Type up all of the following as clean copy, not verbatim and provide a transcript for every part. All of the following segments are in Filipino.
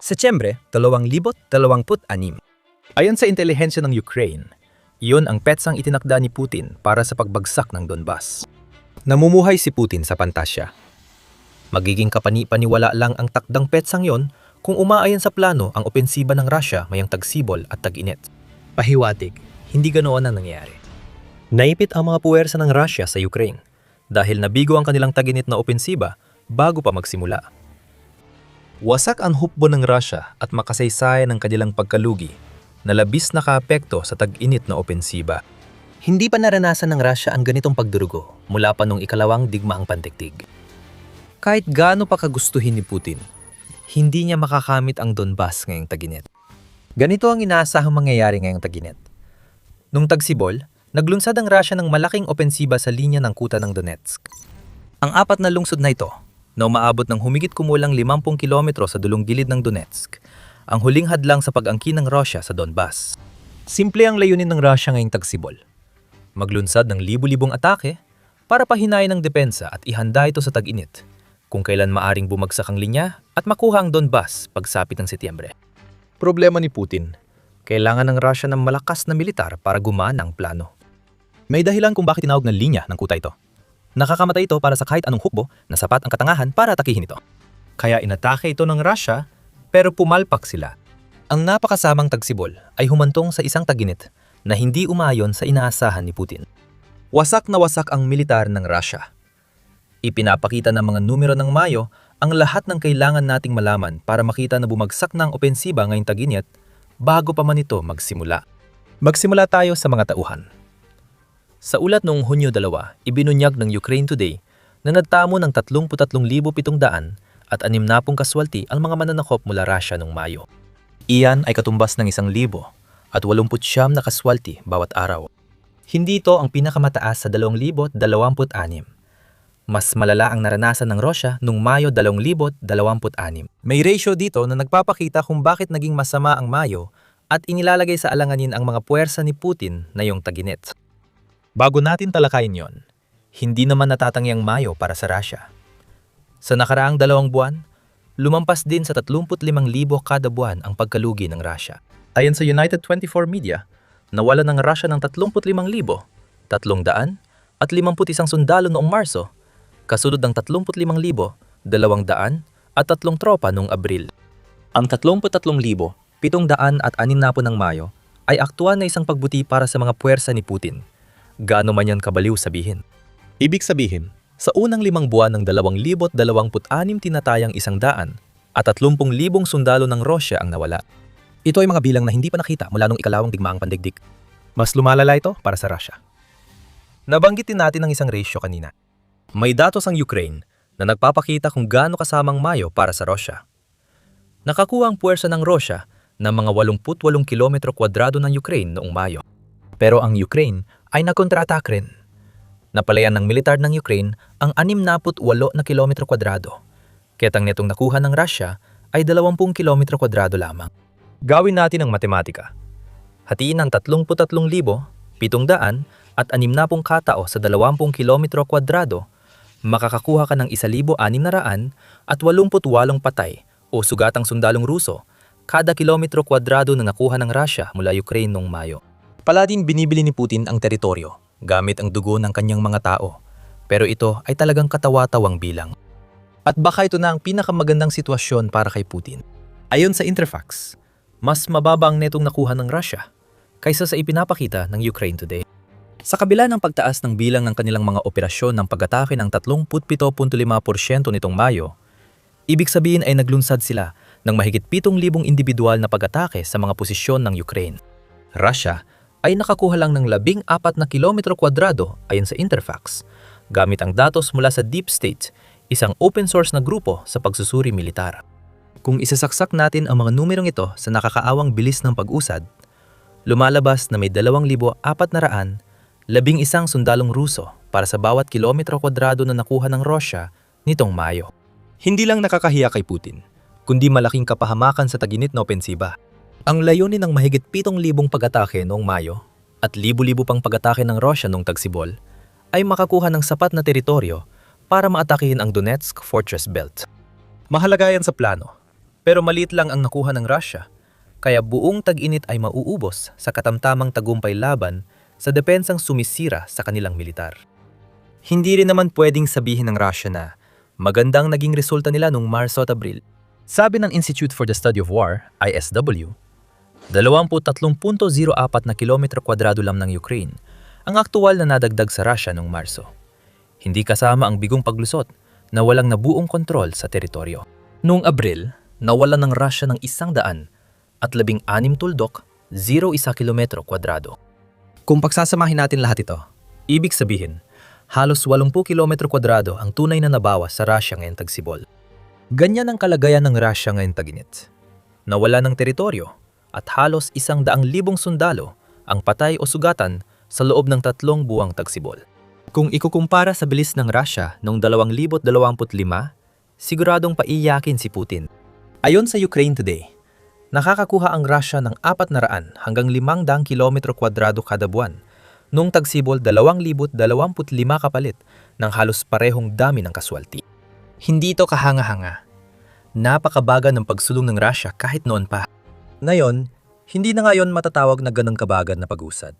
Setyembre 2026. Ayon sa intelihensya ng Ukraine, iyon ang petsang itinakda ni Putin para sa pagbagsak ng Donbas. Namumuhay si Putin sa pantasya. Magiging kapani-paniwala lang ang takdang petsang yon kung umaayon sa plano ang opensiba ng Russia mayang tagsibol at tag-init. Pahiwatig, hindi ganoon ang nangyayari. Naipit ang mga puwersa ng Russia sa Ukraine dahil nabigo ang kanilang tag-init na opensiba bago pa magsimula. Wasak ang hukbo ng Russia at makasaysayan ng kanilang pagkalugi na labis na kaapekto sa tag-init na opensiba. Hindi pa naranasan ng Russia ang ganitong pagdurugo mula pa nung ikalawang digmaang pantigtig. Kahit gaano pa kagustuhin ni Putin, hindi niya makakamit ang Donbas ngayong tag-init. Ganito ang inaasahang mangyayari ngayong tag-init. Nung tagsibol, naglunsad ang Russia ng malaking opensiba sa linya ng kuta ng Donetsk. Ang apat na lungsod na ito, na umaabot ng humigit kumulang 50 kilometro sa dulong gilid ng Donetsk, ang huling hadlang sa pag-angkin ng Russia sa Donbas. Simple ang layunin ng Russia ngayong tagsibol. Maglunsad ng libu-libong atake para pahinayin ang depensa at ihanda ito sa tag-init, kung kailan maaring bumagsak ang linya at makuha ang Donbas pagsapit ng Setyembre. Problema ni Putin, kailangan ng Russia ng malakas na militar para gumana ang plano. May dahilan kung bakit tinawag na linya ng kuta ito. Nakakamatay ito para sa kahit anong hukbo na sapat ang katangahan para atakihin ito. Kaya inatake ito ng Russia, pero pumalpak sila. Ang napakasamang tagsibol ay humantong sa isang tag-init na hindi umaayon sa inaasahan ni Putin. Wasak na wasak ang militar ng Russia. Ipinapakita ng mga numero ng Mayo ang lahat ng kailangan nating malaman para makita na bumagsak na ang opensiba ngayong tag-init bago pa man ito magsimula. Magsimula tayo sa mga tauhan. Sa ulat noong Hunyo 2, ibinunyag ng Ukraine Today na nagtamo ng 33,700 at 60 kaswalti ang mga mananakop mula Russia noong Mayo. Iyan ay katumbas ng 1,000 at 89 na kaswalti bawat araw. Hindi ito ang pinakamataas sa 2026. Mas malala ang naranasan ng Russia noong Mayo 2026. May ratio dito na nagpapakita kung bakit naging masama ang Mayo at inilalagay sa alanganin ang mga puwersa ni Putin na yung tag-init. Bago natin talakayin yon, hindi naman natatangyang Mayo para sa Russia. Sa nakaraang 2 buwan, lumampas din sa 35,000 kada buwan ang pagkalugi ng Russia. Ayon sa United 24 Media, nawalan ng Russia ng 35,300 at 51 sundalo noong Marso, kasunod ng 35,200 at 3 tropa noong Abril. Ang 33,760 ng Mayo ay aktual na isang pagbuti para sa mga puwersa ni Putin. Gaano man yan kabaliw sabihin. Ibig sabihin, sa unang 5 buwan ng 2026 tinatayang 100 at 30,000 sundalo ng Russia ang nawala. Ito ay mga bilang na hindi pa nakita mula nung ikalawang digmaang pandigdig. Mas lumalala ito para sa Russia. Nabanggitin natin ang isang ratio kanina. May datos ang Ukraine na nagpapakita kung gaano kasamang Mayo para sa Russia. Nakakuha ang puwersa ng Russia ng mga 88 kilometro kwadrado ng Ukraine noong Mayo. Pero ang Ukraine ay nagkontra-attack rin. Napalayan ng militar ng Ukraine ang 68 na kilometro kwadrado. Ketang netong nakuha ng Russia ay 20 kilometro kwadrado lamang. Gawin natin ang matematika. Hatiin ang 33,700 at 60 katao sa 20 kilometro kwadrado, makakakuha ka ng 1,600 at 88 patay o sugatang sundalong Ruso kada kilometro kwadrado na nakuha ng Russia mula Ukraine noong Mayo. Palaging binibili ni Putin ang teritoryo gamit ang dugo ng kanyang mga tao, pero ito ay talagang katawa-tawang bilang. At baka ito na ang pinakamagandang sitwasyon para kay Putin. Ayon sa Interfax, mas mababa ang netong nakuha ng Russia kaysa sa ipinapakita ng Ukraine Today. Sa kabila ng pagtaas ng bilang ng kanilang mga operasyon ng pag-atake ng 37.5% nitong Mayo, ibig sabihin ay naglunsad sila ng mahigit 7,000 individual na pag-atake sa mga posisyon ng Ukraine. Russia ay nakakuha lang ng 14 na kilometro kwadrado ayon sa Interfax, gamit ang datos mula sa Deep State, isang open source na grupo sa pagsusuri militar. Kung isasaksak natin ang mga numerong ito sa nakakaawang bilis ng pag-usad, lumalabas na may 2,411 sundalong Ruso para sa bawat kilometro kwadrado na nakuha ng Russia nitong Mayo. Hindi lang nakakahiya kay Putin, kundi malaking kapahamakan sa tag-init na opensiba. Ang layunin ng mahigit 7,000 pag-atake noong Mayo at libu-libo pang pag-atake ng Russia noong tagsibol ay makakuha ng sapat na teritoryo para maatakihin ang Donetsk Fortress Belt. Mahalaga yan sa plano. Pero maliit lang ang nakuha ng Russia, kaya buong tag-init ay mauubos sa katamtamang tagumpay laban sa depensang sumisira sa kanilang militar. Hindi rin naman pwedeng sabihin ng Russia na magandang naging resulta nila noong Marso at Abril. Sabi ng Institute for the Study of War, ISW, 23.04 na kilometro kwadrado lang ng Ukraine ang aktual na nadagdag sa Russia noong Marso. Hindi kasama ang bigong paglusot na walang nabuong kontrol sa teritoryo. Noong Abril, nawalan ng Russia ng 116 tuldok, 0.1 kilometro kwadrado. Kung pagsasamahin natin lahat ito, ibig sabihin, halos 80 kilometro kwadrado ang tunay na nabawas sa Russia ngayong tagsibol. Ganyan ang kalagayan ng Russia ngayong tag-init. Nawala ng teritoryo at halos 100,000 sundalo ang patay o sugatan sa loob ng 3 buwang tagsibol. Kung ikukumpara sa bilis ng Russia noong 2025, siguradong paiyakin si Putin. Ayon sa Ukraine Today, nakakakuha ang Russia ng 400 hanggang 500 kilometro kwadrado kada buwan noong tagsibol 2025 kapalit ng halos parehong dami ng kaswalti. Hindi ito kahanga-hanga. Napakabaga ng pagsulong ng Russia kahit noon pa. Ngayon, hindi na ngayon matatawag na ganang kabagad na pag-usad.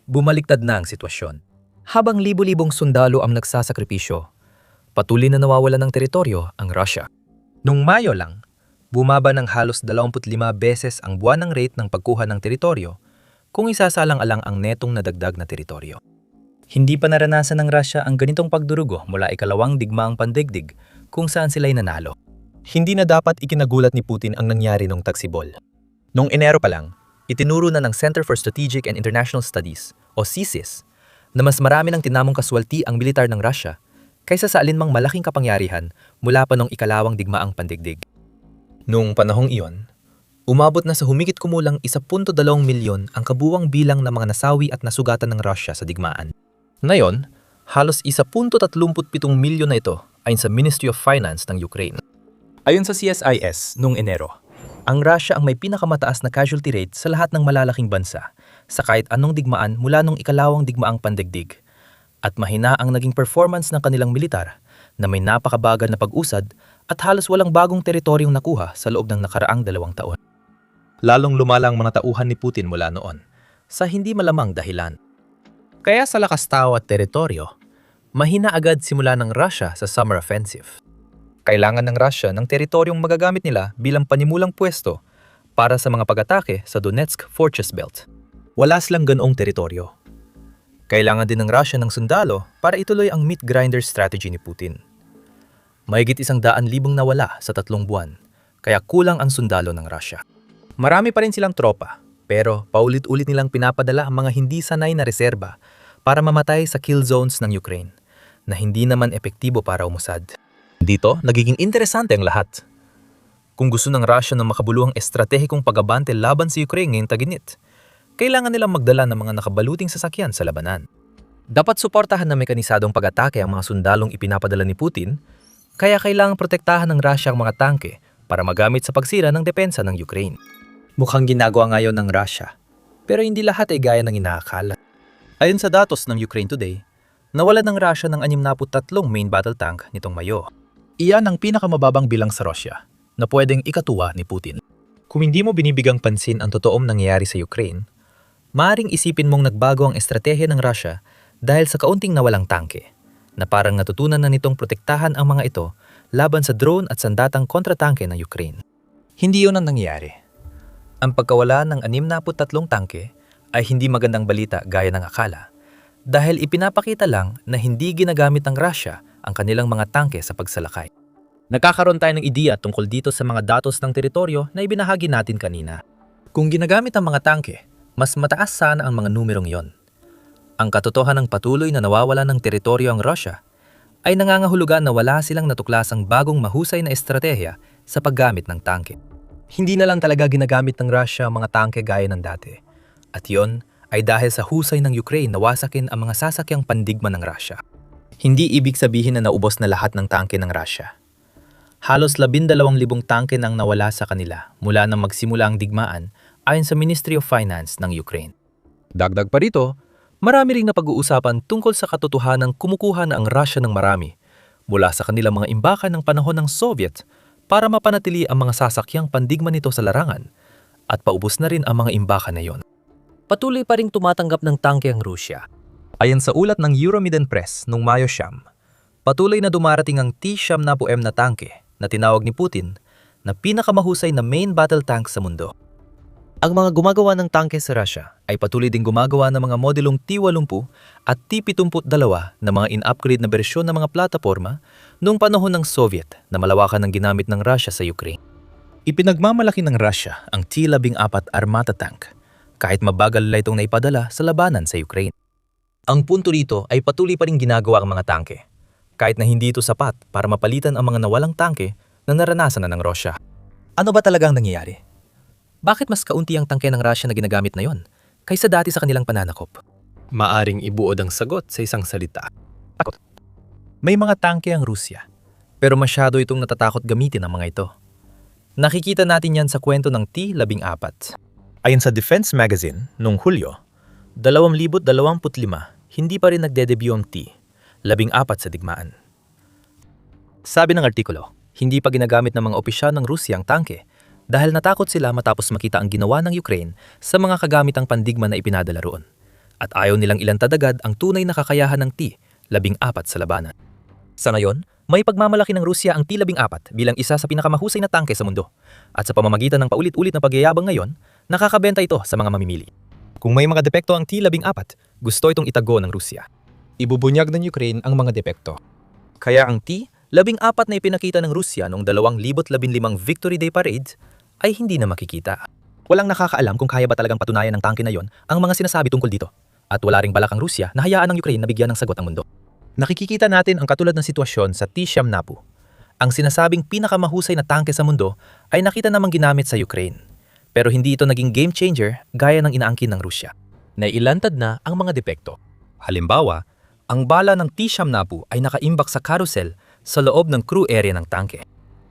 Bumaliktad na ang sitwasyon. Habang libo-libong sundalo ang nagsasakripisyo, patuloy na nawawalan ng teritoryo ang Russia. Noong Mayo lang, bumaba ng halos 25 beses ang buwanang rate ng pagkuha ng teritoryo kung isasalang-alang ang netong nadagdag na teritoryo. Hindi pa naranasan ng Russia ang ganitong pagdurugo mula ikalawang digmaang pandaigdig kung saan sila'y nanalo. Hindi na dapat ikinagulat ni Putin ang nangyari noong tagsibol. Noong Enero pa lang, itinuro na ng Center for Strategic and International Studies o CSIS na mas marami ng tinamong kaswalti ang militar ng Russia kaysa sa alinmang malaking kapangyarihan mula pa noong ikalawang digmaang pandaigdig. Noong panahong iyon, umabot na sa humigit kumulang 1.2 milyon ang kabuwang bilang ng mga nasawi at nasugatan ng Russia sa digmaan. Ngayon, halos 1.37 milyon na ito ayon sa Ministry of Finance ng Ukraine. Ayon sa CSIS noong Enero, ang Russia ang may pinakamataas na casualty rate sa lahat ng malalaking bansa sa kahit anong digmaan mula noong ikalawang digmaang pandaigdig at mahina ang naging performance ng kanilang militar na may napakabagal na pag-usad at halos walang bagong teritoryong nakuha sa loob ng nakaraang 2 taon. Lalong lumala ang mga tauhan ni Putin mula noon sa hindi malamang dahilan. Kaya sa lakas tao at teritoryo, mahina agad simula ng Russia sa summer offensive. Kailangan ng Russia ng teritoryong magagamit nila bilang panimulang pwesto para sa mga pag-atake sa Donetsk Fortress Belt. Wala silang ganoong teritoryo. Kailangan din ng Russia ng sundalo para ituloy ang meat grinder strategy ni Putin. Mahigit 100,000 nawala sa 3 buwan, kaya kulang ang sundalo ng Russia. Marami pa rin silang tropa, pero paulit-ulit nilang pinapadala ang mga hindi sanay na reserba para mamatay sa kill zones ng Ukraine, na hindi naman epektibo para umusad. Dito, nagiging interesante ang lahat. Kung gusto ng Russia ng makabuluhang estratehikong pag-abante laban sa Ukraine ngayong tag-init, kailangan nilang magdala ng mga nakabaluting sasakyan sa labanan. Dapat suportahan ng mekanisadong pag-atake ang mga sundalong ipinapadala ni Putin, kaya kailangang protektahan ng Russia ang mga tangke para magamit sa pagsira ng depensa ng Ukraine. Mukhang ginagawa ngayon ng Russia, pero hindi lahat ay gaya ng inaakala. Ayon sa datos ng Ukraine Today, nawalan ng Russia ng 63 main battle tank nitong Mayo. Iyan ang pinakamababang bilang sa Russia na pwedeng ikatuwa ni Putin. Kung hindi mo binibigang pansin ang totoong nangyayari sa Ukraine, maaaring isipin mong nagbago ang estratehiya ng Russia dahil sa kaunting nawalang tangke, na parang natutunan na nitong protektahan ang mga ito laban sa drone at sandatang kontra-tangke ng Ukraine. Hindi yun ang nangyayari. Ang pagkawala ng 63 tangke ay hindi magandang balita gaya ng akala, dahil ipinapakita lang na hindi ginagamit ng Russia ang kanilang mga tangke sa pagsalakay. Nagkakaroon tayo ng ideya tungkol dito sa mga datos ng teritoryo na ibinahagi natin kanina. Kung ginagamit ang mga tangke, mas mataas sana ang mga numerong yon. Ang katotohanan ng patuloy na nawawala ng teritoryo ang Russia ay nangangahulugan na wala silang natuklasang bagong mahusay na estratehiya sa paggamit ng tangke. Hindi na lang talaga ginagamit ng Russia ang mga tangke gaya ng dati. At yon ay dahil sa husay ng Ukraine na wasakin ang mga sasakyang pandigma ng Russia. Hindi ibig sabihin na naubos na lahat ng tangke ng Russia. Halos 12,000 tangke nang nawala sa kanila mula nang magsimula ang digmaan ayon sa Ministry of Finance ng Ukraine. Dagdag pa rito, marami ring napag-uusapan tungkol sa katotohanang kumukuha na ang Russia ng marami mula sa kanilang mga imbakan ng panahon ng Soviet para mapanatili ang mga sasakyang pandigma nito sa larangan at paubos na rin ang mga imbakan na yon. Patuloy pa ring tumatanggap ng tangke ang Rusya. Ayon sa ulat ng Euromaidan Press noong Mayo 9, patuloy na dumarating ang T-70M na tangke na tinawag ni Putin na pinakamahusay na main battle tank sa mundo. Ang mga gumagawa ng tangke sa Russia ay patuloy ding gumagawa ng mga modelong T-80 at T-72 na mga in-upgrade na bersyon ng mga plataporma noong panahon ng Soviet na malawakan ng ginamit ng Russia sa Ukraine. Ipinagmamalaki ng Russia ang T-14 Armata tank kahit mabagal nila itong naipadala sa labanan sa Ukraine. Ang punto dito ay patuloy pa rin ginagawa ang mga tangke kahit na hindi ito sapat para mapalitan ang mga nawalang tangke na naranasan na ng Russia. Ano ba talagang nangyayari? Bakit mas kaunti ang tangke ng Russia na ginagamit na yon kaysa dati sa kanilang pananakop? Maaring ibuod ang sagot sa isang salita. Takot. May mga tangke ang Rusya, pero masyado itong natatakot gamitin ang mga ito. Nakikita natin yan sa kwento ng T-14. Ayon sa Defense Magazine, noong Hulyo, 2025, hindi pa rin nagde-debut ang T-14 sa digmaan. Sabi ng artikulo, hindi pa ginagamit ng mga opisyal ng Rusya ang tangke dahil natakot sila matapos makita ang ginawa ng Ukraine sa mga kagamitang pandigma na ipinadala roon. At ayaw nilang ilantad agad ang tunay na kakayahan ng T-14 sa labanan. Sa ngayon, may pagmamalaki ng Rusya ang T-14 bilang isa sa pinakamahusay na tangke sa mundo. At sa pamamagitan ng paulit-ulit na pagyayabang ngayon, nakakabenta ito sa mga mamimili. Kung may mga depekto ang T-14, gusto itong itago ng Rusya. Ibubunyag ng Ukraine ang mga depekto. Kaya ang T-14 na ipinakita ng Rusya noong 2015 Victory Day Parade ay hindi na makikita. Walang nakakaalam kung kaya ba talagang patunayan ng tangke na yon ang mga sinasabi tungkol dito. At wala ring balak ang Rusya na hayaan ng Ukraine na bigyan ng sagot ang mundo. Nakikita natin ang katulad ng sitwasyon sa T-72. Ang sinasabing pinakamahusay na tangke sa mundo ay nakita namang ginamit sa Ukraine. Pero hindi ito naging game changer gaya ng inaangkin ng Rusya. Nailantad na ang mga depekto. Halimbawa, ang bala ng T-72 ay nakaimbak sa carousel sa loob ng crew area ng tangke.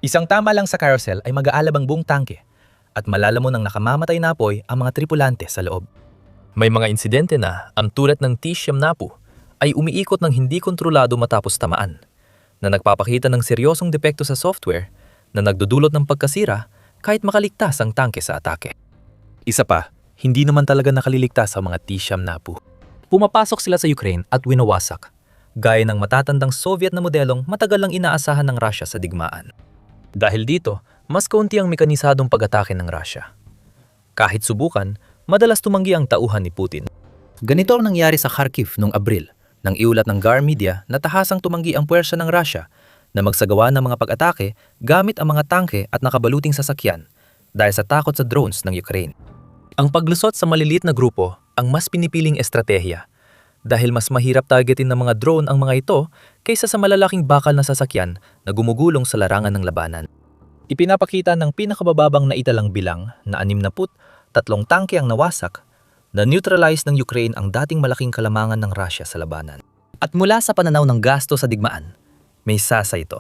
Isang tama lang sa carousel ay mag-aalabang buong tangke at malalamon ng nakamamatay na apoy ang mga tripulante sa loob. May mga insidente na ang tulad ng T-72 ay umiikot ng hindi kontrolado matapos tamaan, na nagpapakita ng seryosong depekto sa software na nagdudulot ng pagkasira kahit makaligtas ang tangke sa atake. Isa pa, hindi naman talaga nakaliligtas ang mga T-72. Pumapasok sila sa Ukraine at winawasak, gaya ng matatandang Soviet na modelong matagal lang inaasahan ng Russia sa digmaan. Dahil dito, mas kaunti ang mekanisadong pag-atake ng Russia. Kahit subukan, madalas tumanggi ang tauhan ni Putin. Ganito ang nangyari sa Kharkiv noong Abril, nang iulat ng GAR Media na tahasang tumanggi ang puwersa ng Russia na magsagawa ng mga pag-atake gamit ang mga tangke at nakabaluting sasakyan dahil sa takot sa drones ng Ukraine. Ang paglusot sa maliliit na grupo ang mas pinipiling estratehiya dahil mas mahirap targetin ng mga drone ang mga ito kaysa sa malalaking bakal na sasakyan na gumugulong sa larangan ng labanan. Ipinapakita ng pinakabababang naitalang bilang na 63 tangke ang nawasak na neutralize ng Ukraine ang dating malaking kalamangan ng Russia sa labanan. At mula sa pananaw ng gasto sa digmaan, may sasa ito.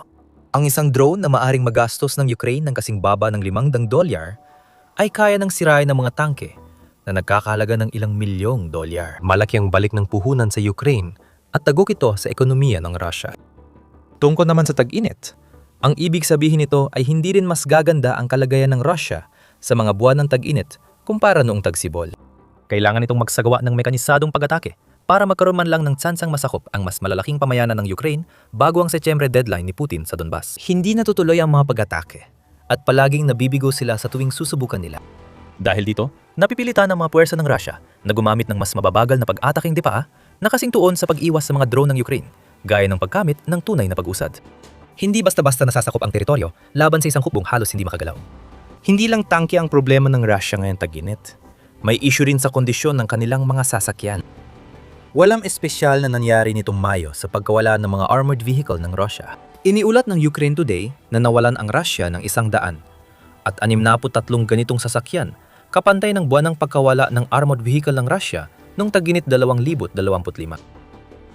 Ang isang drone na maaring magastos ng Ukraine ng kasing baba ng $500 ay kaya ng sirain ng mga tangke na nagkakahalaga ng ilang milyong dolyar. Malaki ang balik ng puhunan sa Ukraine at tagok ito sa ekonomiya ng Russia. Tungkol naman sa tag-init, ang ibig sabihin nito ay hindi rin mas gaganda ang kalagayan ng Russia sa mga buwan ng tag-init kumpara noong tagsibol. Kailangan itong magsagawa ng mekanisadong pag-atake para magkaroon man lang ng tsansang masakop ang mas malalaking pamayanan ng Ukraine bago ang Setyembre deadline ni Putin sa Donbas. Hindi natutuloy ang mga pag-atake at palaging nabibigo sila sa tuwing susubukan nila. Dahil dito, napipilitan ang mga puwersa ng Russia na gumamit ng mas mababagal na pag-ataking dipaa na kasing tuon sa pag-iwas sa mga drone ng Ukraine, gaya ng paggamit ng tunay na pag-usad. Hindi basta-basta nasasakop ang teritoryo laban sa isang hukbong halos hindi makagalaw. Hindi lang tangke ang problema ng Russia ngayong tag-init. May issue rin sa kondisyon ng kanilang mga sasakyan. Walang espesyal na nangyari nitong Mayo sa pagkawala ng mga armored vehicle ng Russia. Iniulat ng Ukraine Today na nawalan ang Russia ng 100 at 63 ganitong sasakyan kapantay ng buwan ng pagkawala ng armored vehicle ng Russia noong tag-init 2025.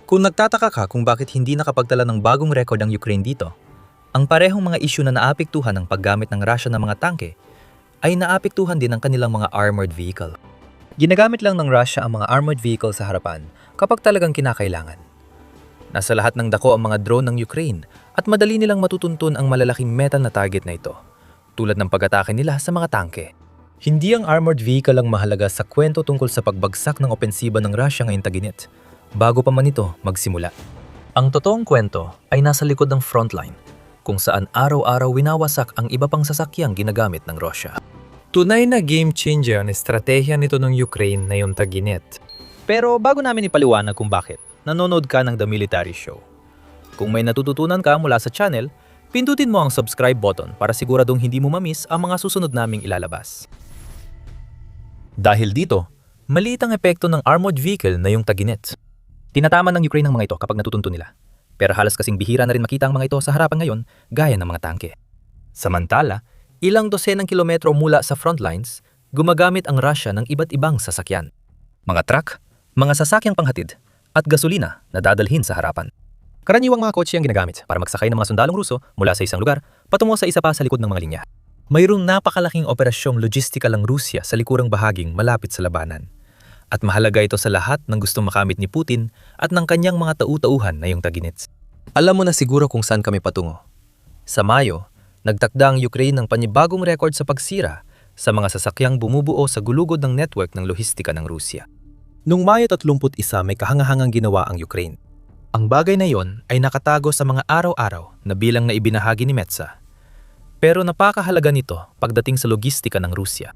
Kung nagtataka ka kung bakit hindi nakapagtala ng bagong rekord ang Ukraine dito, ang parehong mga issue na naapektuhan ng paggamit ng Russia ng mga tangke ay naapektuhan din ang kanilang mga armored vehicle. Ginagamit lang ng Russia ang mga armored vehicle sa harapan kapag talagang kinakailangan. Nasa lahat ng dako ang mga drone ng Ukraine at madali nilang matutuntun ang malalaking metal na target na ito, tulad ng pag-atake nila sa mga tangke. Hindi ang armored vehicle ang mahalaga sa kwento tungkol sa pagbagsak ng opensiba ng Russia ngayong taginit, bago pa man ito magsimula. Ang totoong kwento ay nasa likod ng frontline, kung saan araw-araw winawasak ang iba pang sasakyang ginagamit ng Russia. Tunay na game changer ang estratehiya nito ng Ukraine na yung taginit. Pero bago namin ipaliwanag kung bakit, nanonood ka ng The Military Show. Kung may natututunan ka mula sa channel, pindutin mo ang subscribe button para siguradong hindi mo mamiss ang mga susunod naming ilalabas. Dahil dito, maliit ang epekto ng armored vehicle na yung taginit. Tinatama ng Ukraine ang mga ito kapag natutunto nila. Pero halos kasing bihira na rin makita ang mga ito sa harapan ngayon gaya ng mga tangke. Samantala, ilang dosenang kilometro mula sa frontlines, gumagamit ang Russia ng iba't ibang sasakyan. Mga truck, mga sasakyang panghatid, at gasolina na dadalhin sa harapan. Karaniwang mga kotse ang ginagamit para magsakay ng mga sundalong Ruso mula sa isang lugar patungo sa isa pa sa likod ng mga linya. Mayroong napakalaking operasyong logistikal ang Rusya sa likurang bahaging malapit sa labanan. At mahalaga ito sa lahat ng gustong makamit ni Putin at ng kanyang mga tau-tauhan na yung taginits. Alam mo na siguro kung saan kami patungo. Sa Mayo, nagtakda ang Ukraine ng panibagong record sa pagsira sa mga sasakyang bumubuo sa gulugod ng network ng lohistika ng Rusya. Noong Mayo 31, may kahangahangang ginawa ang Ukraine. Ang bagay na yon ay nakatago sa mga araw-araw na bilang na ibinahagi ni Metsa. Pero napakahalaga nito pagdating sa logistika ng Rusya.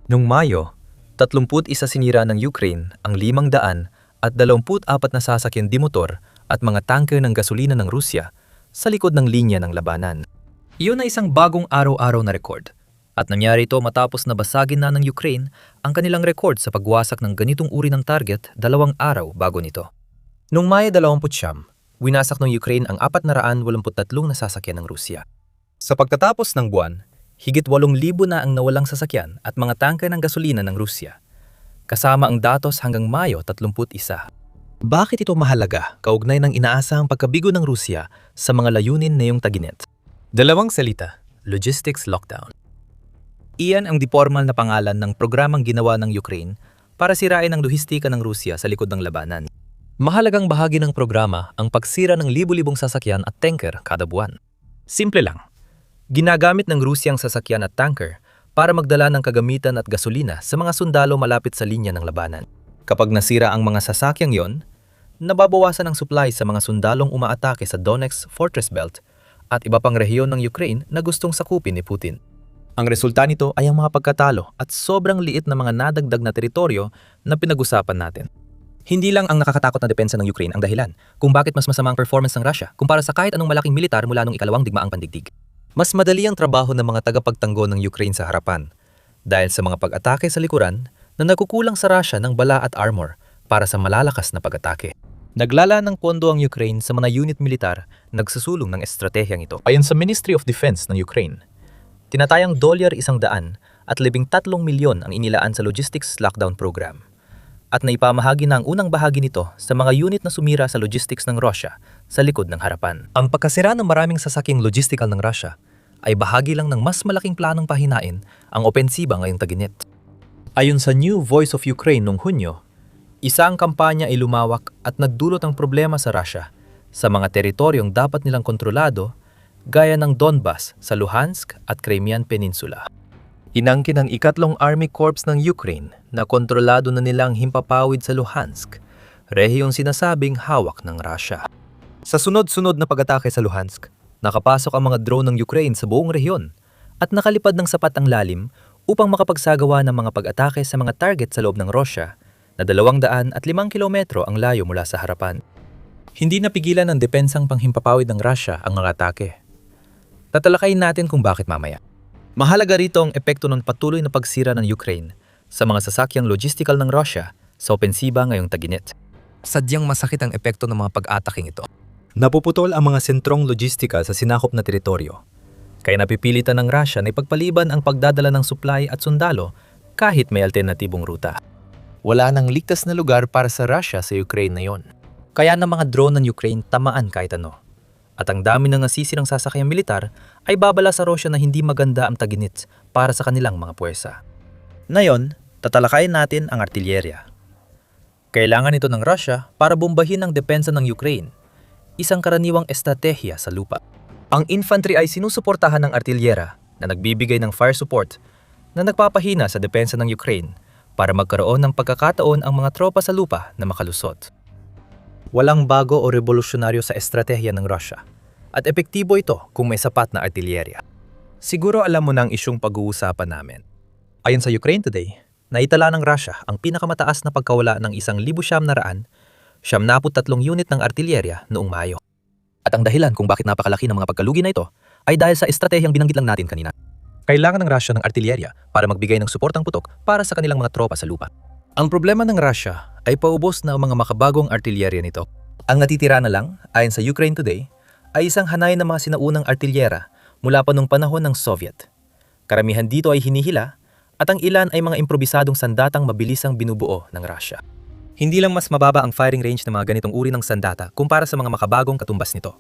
Noong Mayo, 31 sinira ng Ukraine ang 500 at 24 na sasakyan dimotor at mga tanker ng gasolina ng Rusya sa likod ng linya ng labanan. Iyon ay isang bagong araw-araw na record. At nangyari ito matapos na basagin na ng Ukraine ang kanilang record sa pagwasak ng ganitong uri ng target 2 araw bago nito. Noong Mayo 29, winasak ng Ukraine ang 483 na sasakyan ng Rusya. Sa pagtatapos ng buwan, higit 8,000 na ang nawalang sasakyan at mga tangke ng gasolina ng Rusya, kasama ang datos hanggang Mayo 31. Bakit ito mahalaga kaugnay ng inaasahang pagkabigo ng Rusya sa mga layunin na yung taginit? 2 salita, logistics lockdown. Iyan ang depormal na pangalan ng programang ginawa ng Ukraine para sirain ang lohistika ng Rusya sa likod ng labanan. Mahalagang bahagi ng programa ang pagsira ng libu-libong sasakyan at tanker kada buwan. Simple lang. Ginagamit ng Rusya ang sasakyan at tanker para magdala ng kagamitan at gasolina sa mga sundalo malapit sa linya ng labanan. Kapag nasira ang mga sasakyang yon, nababawasan ang supply sa mga sundalong umaatake sa Donetsk Fortress Belt at iba pang rehiyon ng Ukraine na gustong sakupin ni Putin. Ang resulta nito ay ang mga pagkatalo at sobrang liit na mga nadagdag na teritoryo na pinag-usapan natin. Hindi lang ang nakakatakot na depensa ng Ukraine ang dahilan kung bakit mas masama ang performance ng Russia kumpara sa kahit anong malaking militar mula nung ikalawang digmaang pandigdig. Mas madali ang trabaho ng mga tagapagtanggol ng Ukraine sa harapan dahil sa mga pag-atake sa likuran na nagkukulang sa Russia ng bala at armor para sa malalakas na pag-atake. Naglala ng pondo ang Ukraine sa mga unit militar nagsusulong ng estratehiyang ito. Ayon sa Ministry of Defense ng Ukraine, tinatayang $100 at 13 milyon ang inilaan sa logistics lockdown program. At naipamahagi na ang unang bahagi nito sa mga unit na sumira sa logistics ng Russia sa likod ng harapan. Ang pagkasira ng maraming sasakyang logistical ng Russia ay bahagi lang ng mas malaking planong pahinain ang opensiba ngayong taginit. Ayon sa New Voice of Ukraine noong Hunyo, isang kampanya ay lumawak at nagdulot ng problema sa Russia sa mga teritoryong dapat nilang kontrolado gaya ng Donbas sa Luhansk at Crimean Peninsula. Inangkin ng ikatlong Army Corps ng Ukraine na kontrolado na nilang himpapawid sa Luhansk, rehiyong sinasabing hawak ng Russia. Sa sunod-sunod na pag-atake sa Luhansk, nakapasok ang mga drone ng Ukraine sa buong rehiyon at nakalipad ng sapat ang lalim upang makapagsagawa ng mga pag-atake sa mga target sa loob ng Russia na 205 kilometro ang layo mula sa harapan. Hindi napigilan ng depensang panghimpapawid ng Russia ang mga atake. Tatalakayin natin kung bakit mamaya. Mahalaga rito ang epekto ng patuloy na pagsira ng Ukraine sa mga sasakyang logistical ng Russia sa opensiba ngayong taginit. Sadyang masakit ang epekto ng mga pag-ataking ito. Napuputol ang mga sentrong logistika sa sinakop na teritoryo. Kaya napipilitan ng Russia na ipagpaliban ang pagdadala ng supply at sundalo kahit may alternatibong ruta. Wala nang ligtas na lugar para sa Russia sa Ukraine na yon. Kaya ng mga drone ng Ukraine tamaan kahit ano. At ang dami ng nasisirang sasakyang militar ay babala sa Russia na hindi maganda ang taginit para sa kanilang mga puwersa. Ngayon, tatalakayin natin ang artilyerya. Kailangan ito ng Russia para bombahin ang depensa ng Ukraine. isang karaniwang estratehiya sa lupa. Ang infantry ay sinusuportahan ng artilyera na nagbibigay ng fire support na nagpapahina sa depensa ng Ukraine para magkaroon ng pagkakataon ang mga tropa sa lupa na makalusot. Walang bago o revolusyonaryo sa estratehiya ng Russia at epektibo ito kung may sapat na artilyerya. Siguro alam mo na ang isyong pag-uusapan namin. Ayon sa Ukraine Today, naitala ng Russia ang pinakamataas na pagkawala ng 1,773 unit ng artilyerya noong Mayo. At ang dahilan kung bakit napakalaki ng mga pagkalugi na ito ay dahil sa estratehiyang binanggit lang natin kanina. Kailangan ng Russia ng artilyerya para magbigay ng suportang putok para sa kanilang mga tropa sa lupa. Ang problema ng Russia ay paubos na ang mga makabagong artilyerya nito. Ang natitira na lang, ayon sa Ukraine Today, ay isang hanay ng mga sinaunang artilyera mula pa nung panahon ng Soviet. Karamihan dito ay hinihila at ang ilan ay mga improbisadong sandatang mabilisang binubuo ng Russia. Hindi lang mas mababa ang firing range ng mga ganitong uri ng sandata kumpara sa mga makabagong katumbas nito.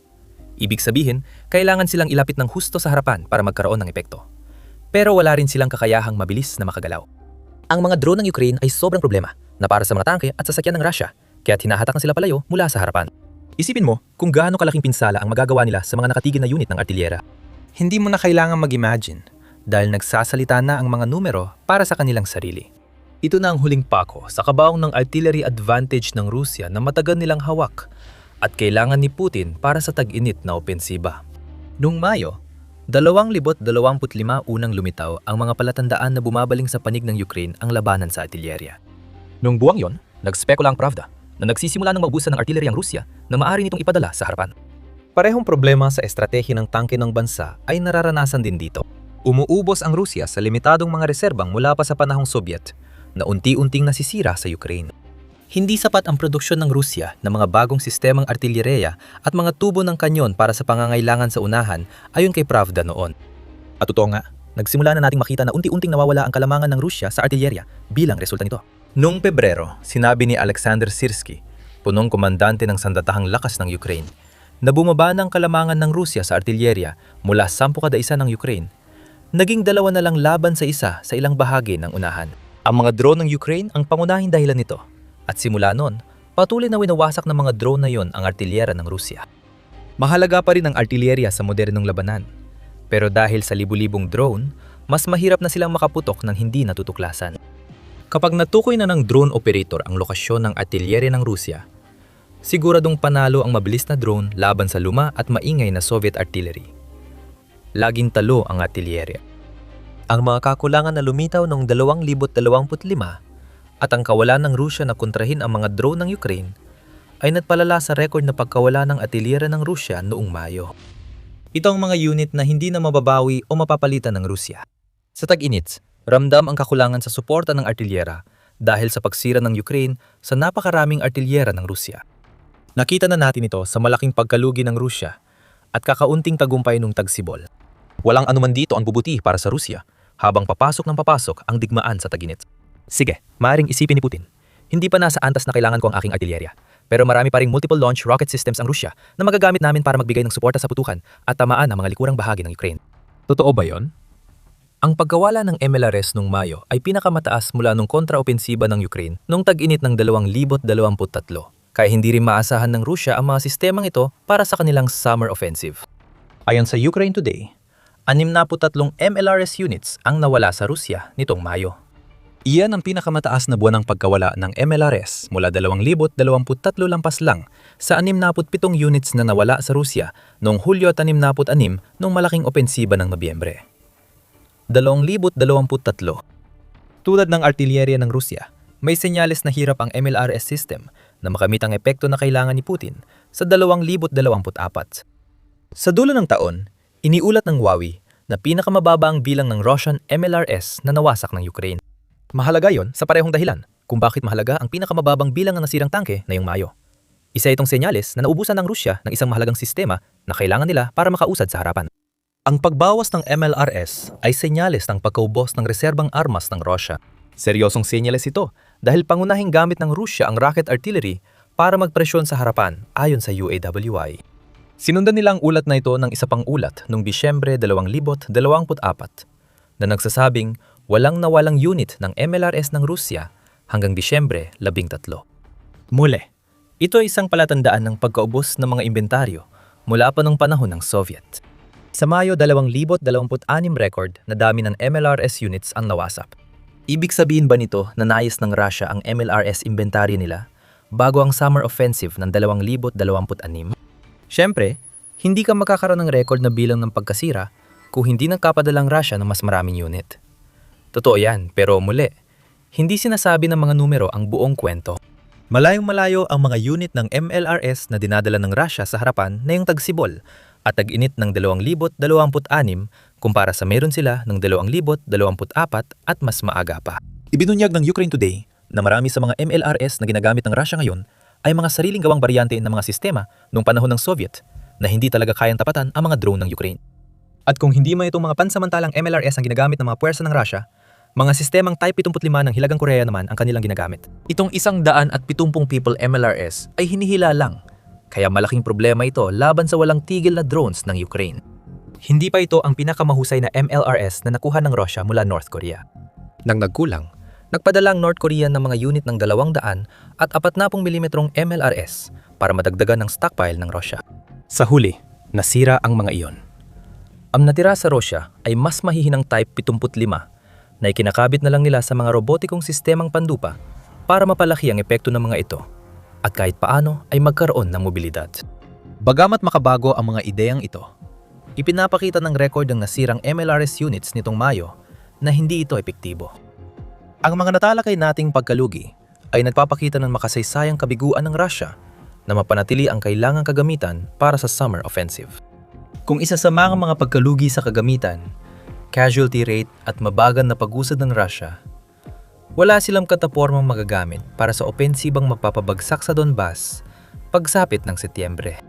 Ibig sabihin, kailangan silang ilapit ng husto sa harapan para magkaroon ng epekto. Pero wala rin silang kakayahang mabilis na makagalaw. Ang mga drone ng Ukraine ay sobrang problema na para sa mga tangke at sasakyan ng Russia, kaya hinahatakan sila palayo mula sa harapan. Isipin mo kung gaano kalaking pinsala ang magagawa nila sa mga nakatigil na unit ng artilyera. Hindi mo na kailangan mag-imagine dahil nagsasalita na ang mga numero para sa kanilang sarili. Ito na ang huling pako sa kabaong ng artillery advantage ng Rusya na matagal nilang hawak at kailangan ni Putin para sa tag-init na opensiba. Noong Mayo, 2025 unang lumitaw ang mga palatandaan na bumabaling sa panig ng Ukraine ang labanan sa artilyerya. Noong buwang yon, nagspekula ang Pravda na nagsisimula ng maubusan ng artillery ang Rusya na maaari nitong ipadala sa harapan. Parehong problema sa estratehiya ng tangke ng bansa ay nararanasan din dito. Umuubos ang Rusya sa limitadong mga reserbang mula pa sa panahong Soviet na unti-unting nasisira sa Ukraine. Hindi sapat ang produksyon ng Rusya ng mga bagong sistemang artilyereya at mga tubo ng kanyon para sa pangangailangan sa unahan ayon kay Pravda noon. At totoo nga, nagsimula na nating makita na unti-unting nawawala ang kalamangan ng Rusya sa artilyerya bilang resulta nito. Noong Pebrero, sinabi ni Alexander Sirski, punong komandante ng sandatahang lakas ng Ukraine, na bumaba ng kalamangan ng Rusya sa artilyerya mula 10 kada isa ng Ukraine. Naging 2 na lang laban sa isa sa ilang bahagi ng unahan. Ang mga drone ng Ukraine ang pangunahing dahilan nito. At simula noon, patuloy na winawasak ng mga drone na yon ang artilyera ng Rusya. Mahalaga pa rin ang artilyerya sa modernong labanan. Pero dahil sa libu-libong drone, mas mahirap na silang makaputok ng hindi natutuklasan. Kapag natukoy na ng drone operator ang lokasyon ng artilyerya ng Rusya, siguradong panalo ang mabilis na drone laban sa luma at maingay na Soviet artillery. Laging talo ang artilyerya. Ang mga kakulangan na lumitaw noong 2025 at ang kawalan ng Rusya na kontrahin ang mga drone ng Ukraine ay nagpalala sa record na pagkawala ng artilyera ng Rusya noong Mayo. Ito ang mga unit na hindi na mababawi o mapapalitan ng Rusya. Sa tag-init, ramdam ang kakulangan sa suporta ng artilyera dahil sa pagsira ng Ukraine sa napakaraming artilyera ng Rusya. Nakita na natin ito sa malaking pagkalugi ng Rusya at kakaunting tagumpay ng tagsibol. Walang anuman dito ang bubuti para sa Rusya habang papasok ng papasok ang digmaan sa tag-init. Sige, maaaring isipin ni Putin, hindi pa nasa antas na kailangan ko ang aking artilyerya. Pero marami pa ring multiple launch rocket systems ang Rusya na magagamit namin para magbigay ng suporta sa putukan at tamaan ang mga likurang bahagi ng Ukraine. Totoo ba yon? Ang pagkawala ng MLRS noong Mayo ay pinakamataas mula nung kontraopensiba ng Ukraine noong tag-init ng 2023. Kaya hindi rin maasahan ng Rusya ang mga sistemang ito para sa kanilang summer offensive. Ayon sa Ukraine Today, 63 MLRS units ang nawala sa Rusya nitong Mayo. Iyan ang pinakamataas na buwan ng pagkawala ng MLRS mula 2023 lampas lang sa 67 units na nawala sa Rusya noong Hulyo 66 noong malaking opensiba ng Nobyembre. 2023. Tulad ng artilyerya ng Rusya, may senyales na hirap ang MLRS system na makamit ang epekto na kailangan ni Putin sa 2024. Sa dulo ng taon, iniulat ng Huawei na pinakamababa ang bilang ng Russian MLRS na nawasak ng Ukraine. Mahalaga yon sa parehong dahilan kung bakit mahalaga ang pinakamababang bilang ng nasirang tangke ngayong Mayo. Isa itong senyales na naubusan ng Rusya ng isang mahalagang sistema na kailangan nila para makausad sa harapan. Ang pagbawas ng MLRS ay senyales ng pagkaubos ng reserbang armas ng Rusya. Seryosong senyales ito dahil pangunahing gamit ng Rusya ang rocket artillery para magpresyon sa harapan ayon sa UAWI. Sinundan nila ang ulat na ito ng isa pang ulat noong Disyembre 2024 na nagsasabing walang nawalang unit ng MLRS ng Rusya hanggang Disyembre 13. Muli, Ito ay isang palatandaan ng pagkaubos ng mga inventaryo mula pa ng panahon ng Soviet. Sa Mayo 2026 record na dami ng MLRS units ang nawasak. Ibig sabihin ba nito na nais ng Russia ang MLRS inventaryo nila bago ang summer offensive ng 2026? Siyempre, hindi ka makakaroon ng record na bilang ng pagkasira kung hindi nagkapadalang Russia ng mas maraming unit. Totoo yan, pero muli, hindi sinasabi ng mga numero ang buong kwento. Malayong-malayo ang mga unit ng MLRS na dinadala ng Russia sa harapan na yung tagsibol at tag-init ng 2026 kumpara sa meron sila ng 2024 at mas maaga pa. Ibinunyag ng Ukraine Today na marami sa mga MLRS na ginagamit ng Russia ngayon ay mga sariling gawang baryante ng mga sistema noong panahon ng Soviet na hindi talaga kayang tapatan ang mga drone ng Ukraine. At kung hindi man itong mga pansamantalang MLRS ang ginagamit ng mga puwersa ng Russia, mga sistemang Type 75 ng Hilagang Korea naman ang kanilang ginagamit. Itong 170 people MLRS ay hinihila lang, kaya malaking problema ito laban sa walang tigil na drones ng Ukraine. Hindi pa ito ang pinakamahusay na MLRS na nakuha ng Russia mula North Korea. Nang nagkulang, nagpadala ang North Korea ng mga unit ng 200 at 40 mm MLRS para madagdagan ng stockpile ng Russia. Sa huli, nasira ang mga iyon. Ang natira sa Russia ay mas mahihinang Type 75 na ikinakabit na lang nila sa mga robotikong sistemang pandupa para mapalaki ang epekto ng mga ito at kahit paano ay magkaroon ng mobilidad. Bagamat makabago ang mga ideyang ito, ipinapakita ng record ng nasirang MLRS units nitong Mayo na hindi ito epektibo. Ang mga natalakay nating pagkalugi ay nagpapakita ng makasaysayang kabiguan ng Russia na mapanatili ang kailangang kagamitan para sa summer offensive. Kung isa sa mga pagkalugi sa kagamitan, casualty rate at mabagal na pag-usad ng Russia, wala silang katapormang magagamit para sa opensibang magpapabagsak sa Donbas pagsapit ng Setyembre.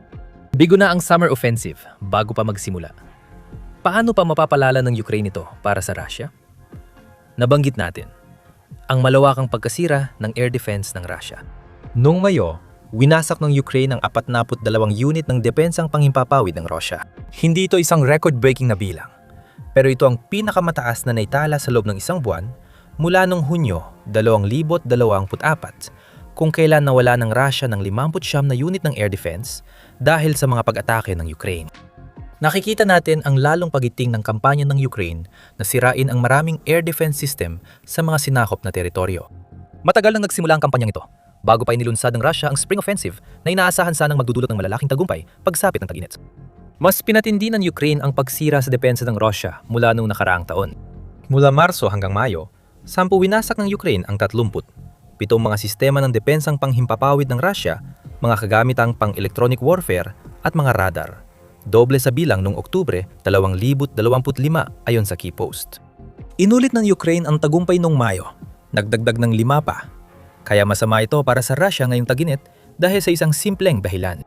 Bigo na ang summer offensive bago pa magsimula. Paano pa mapapalala ng Ukraine ito para sa Russia? Nabanggit natin ang malawakang pagkasira ng air defense ng Russia. Noong Mayo, winasak ng Ukraine ang 42 unit ng depensang panghimpapawid ng Russia. Hindi ito isang record-breaking na bilang, pero ito ang pinakamataas na naitala sa loob ng isang buwan mula noong Hunyo 2024 kung kailan nawala ng Russia ng 59 na unit ng air defense dahil sa mga pag-atake ng Ukraine. Nakikita natin ang lalong pagiting ng kampanya ng Ukraine na sirain ang maraming air defense system sa mga sinakop na teritoryo. Matagal nang nagsimula ang kampanyang ito, bago pa inilunsad ng Russia ang spring offensive na inaasahan sanang magdudulot ng malalaking tagumpay pagsapit ng tag-init. Mas pinatindi ng Ukraine ang pagsira sa depensa ng Russia mula noong nakaraang taon. Mula Marso hanggang Mayo, 10 winasak ng Ukraine ang 30. 7 mga sistema ng depensang panghimpapawid ng Russia, mga kagamitang pang-electronic warfare at mga radar. Doble sa bilang noong Oktubre 2025 ayon sa Keypost. Inulit ng Ukraine ang tagumpay noong Mayo, nagdagdag ng 5 pa. Kaya masama ito para sa Russia ngayong tag-init dahil sa isang simpleng dahilan.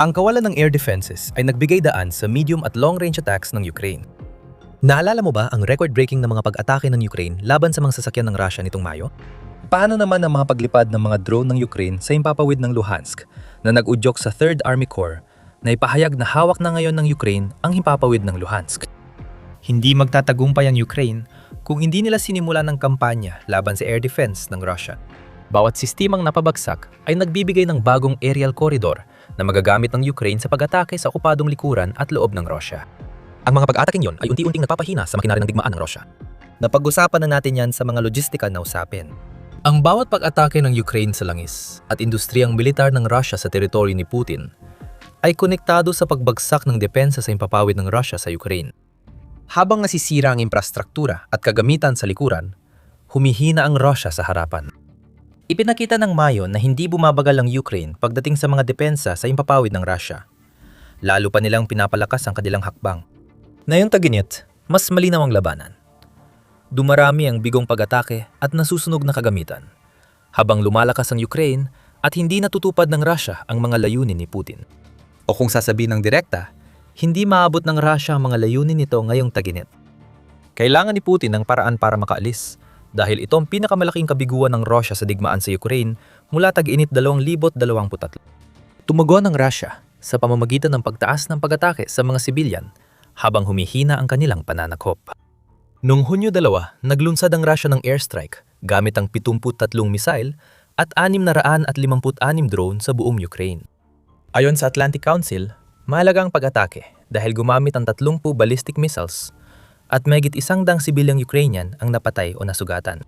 Ang kawalan ng air defenses ay nagbigay daan sa medium at long-range attacks ng Ukraine. Naalala mo ba ang record-breaking na mga pag-atake ng Ukraine laban sa mga sasakyan ng Russia nitong Mayo? Paano naman ang mga paglipad ng mga drone ng Ukraine sa himpapawid ng Luhansk na nag-udyok sa 3rd Army Corps na ipahayag na hawak na ngayon ng Ukraine ang himpapawid ng Luhansk? Hindi magtatagumpay ang Ukraine kung hindi nila sinimulan ng kampanya laban sa air defense ng Russia. Bawat sistemang napabagsak ay nagbibigay ng bagong aerial corridor na magagamit ng Ukraine sa pag-atake sa okupadong likuran at loob ng Russia. Ang mga pag-ataking yon ay unti-unting nagpapahina sa makinarya ng digmaan ng Russia. Napag-usapan na natin yan sa mga logistikal na usapin. Ang bawat pag-atake ng Ukraine sa langis at industriyang militar ng Russia sa teritoryo ni Putin ay konektado sa pagbagsak ng depensa sa himpapawid ng Russia sa Ukraine. Habang nasisira ang infrastruktura at kagamitan sa likuran, humihina ang Russia sa harapan. Ipinakita ng Mayo na hindi bumabagal ang Ukraine pagdating sa mga depensa sa himpapawid ng Russia. Lalo pa nilang pinapalakas ang kanilang hakbang. Ngayong tag-init, mas malinaw ang labanan. Dumarami ang bigong pag-atake at nasusunog na kagamitan, habang lumalakas ang Ukraine at hindi natutupad ng Russia ang mga layunin ni Putin. O kung sasabihin ng direkta, hindi maabot ng Russia ang mga layunin nito ngayong tag-init. Kailangan ni Putin ng paraan para makaalis dahil ito ang pinakamalaking kabiguan ng Russia sa digmaan sa Ukraine mula tag-init 2023. Tumagon ang Russia sa pamamagitan ng pagtaas ng pag-atake sa mga sibilyan habang humihina ang kanilang pananakop. Noong Hunyo 2, naglunsad ang Russia ng airstrike gamit ang 73 missile at 656 drone sa buong Ukraine. Ayon sa Atlantic Council, mahalaga ang pag-atake dahil gumamit ang 30 ballistic missiles at mahigit 100 sibilyang Ukrainian ang napatay o nasugatan.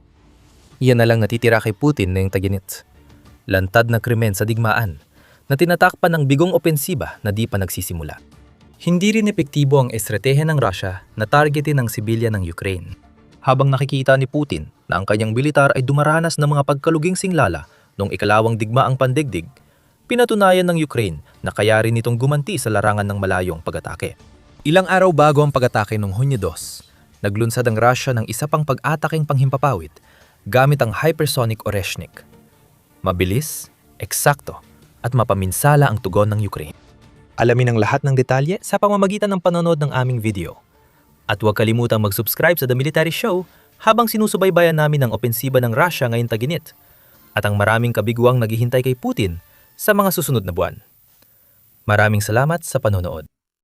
Iyan na lang natitira kay Putin na yung taginit. Lantad na krimen sa digmaan na tinatakpan ng bigong opensiba na di pa nagsisimula. Hindi rin epektibo ang estratehiya ng Russia na targetin ang sibilyan ng Ukraine. Habang nakikita ni Putin na ang kanyang militar ay dumaranas ng mga pagkaluging singlala noong ikalawang digmaang pandigdig, pinatunayan ng Ukraine na kaya rin itong gumanti sa larangan ng malayong pag-atake. Ilang araw bago ang pag-atake noong Hunyo 2, naglunsad ang Russia ng isa pang pag-ataking panghimpapawid gamit ang hypersonic Oreshnik. Mabilis, eksakto, at mapaminsala ang tugon ng Ukraine. Alamin ang lahat ng detalye sa pamamagitan ng panonood ng aming video. At huwag kalimutang mag-subscribe sa The Military Show habang sinusubaybayan namin ang opensiba ng Russia ngayong taginit at ang maraming kabiguang naghihintay kay Putin sa mga susunod na buwan. Maraming salamat sa panonood.